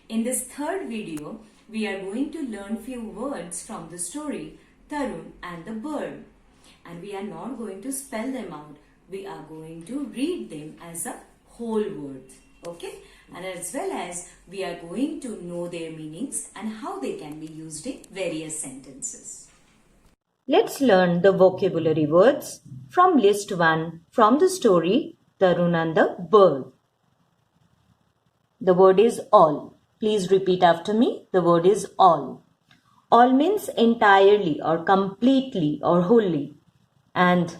In this third video, we are going to learn few words from the story Tarun and the Bird. And we are not going to spell them out. We are going to read them as a whole word. Okay? And as well as we are going to know their meanings and how they can be used in various sentences. Let's learn the vocabulary words from list 1 from the story Tarun and the Bird. The word is all. Please repeat after me. The word is all. All means entirely or completely or wholly. And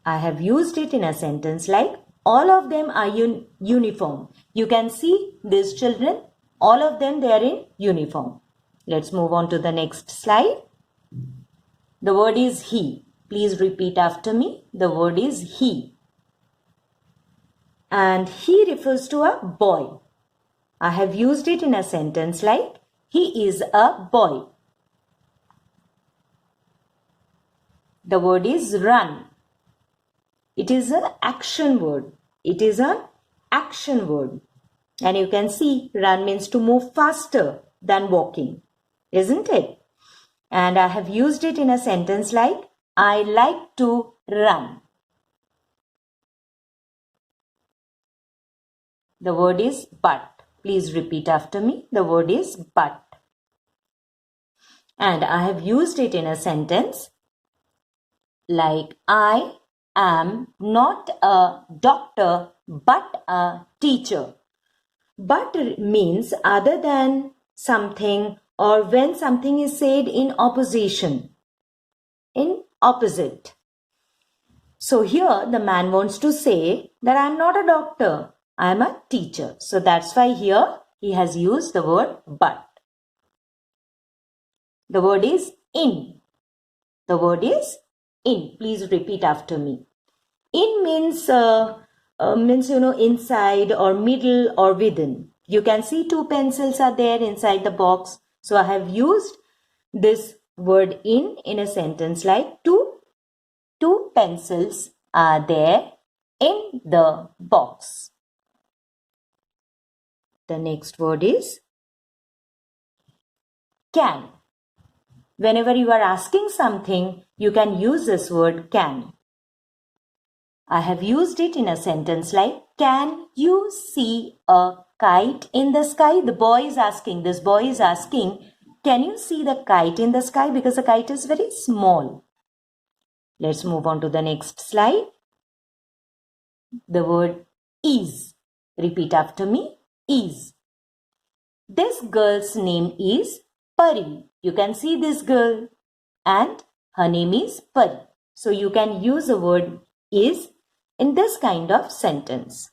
I have used it in a sentence like all of them are uniform. You can see these children, all of them they are in uniform. Let's move on to the next slide. The word is he. Please repeat after me. The word is he. And he refers to a boy. I have used it in a sentence like he is a boy. The word is run. It is an action word. It is an action word. And you can see run means to move faster than walking, isn't it? And I have used it in a sentence like I like to run. The word is but. Please repeat after me. The word is but. And I have used it in a sentence like I am not a doctor but a teacher. But means other than something or when something is said in opposition, in opposite. So here the man wants to say that I am not a doctor, I am a teacher. So that's why here he has used the word but. The word is in. The word is in. Please repeat after me. In means inside or middle or within. You can see two pencils are there inside the box. So I have used this word in a sentence like two pencils are there in the box. The next word is can. Whenever you are asking something, you can use this word can. I have used it in a sentence like, can you see a kite in the sky? This boy is asking, can you see the kite in the sky? Because the kite is very small. Let's move on to the next slide. The word is. Repeat after me. Is. This girl's name is Pari. You can see this girl and her name is Pari. So you can use the word is in this kind of sentence.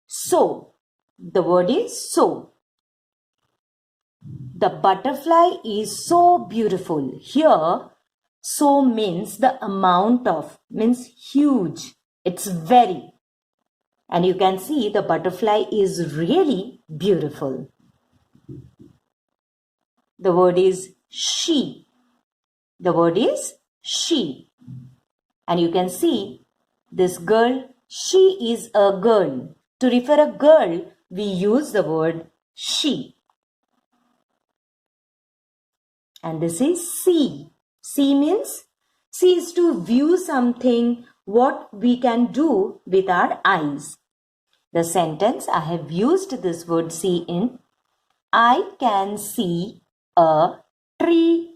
So, the word is so. The butterfly is so beautiful. Here, so means the amount of, means huge. It's very. And you can see the butterfly is really beautiful. The word is she. The word is she. And you can see this girl, she is a girl. To refer a girl, we use the word she. And this is see. See means, see is to view something, what we can do with our eyes. The sentence I have used this word see in, I can see a tree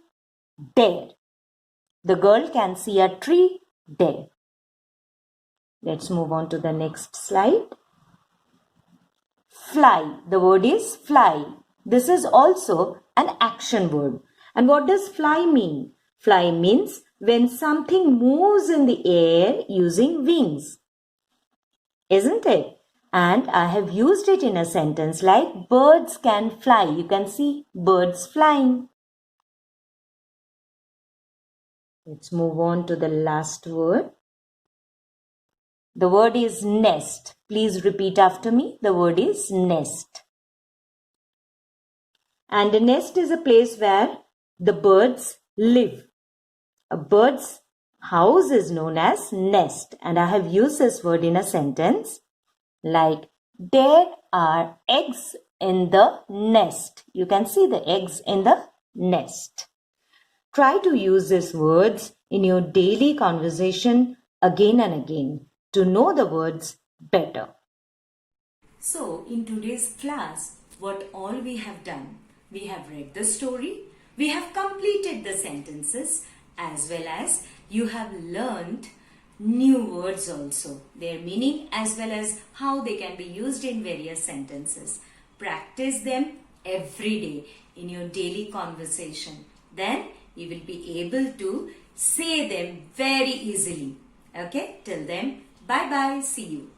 there. The girl can see a tree there. Let's move on to the next slide. Fly. The word is fly. This is also an action word. And what does fly mean? Fly means when something moves in the air using wings. Isn't it? And I have used it in a sentence like birds can fly. You can see birds flying. Let's move on to the last word. The word is nest. Please repeat after me. The word is nest. And a nest is a place where the birds live. A bird's house is known as nest. And I have used this word in a sentence like There are eggs in the nest. You can see the eggs in the nest. Try to use these words in your daily conversation again and again to know the words better. So, in today's class, what all we have done? We have read the story, we have completed the sentences, as well as you have learned new words also, their meaning as well as how they can be used in various sentences. Practice them every day in your daily conversation. Then you will be able to say them very easily. Okay, till then, bye bye, see you.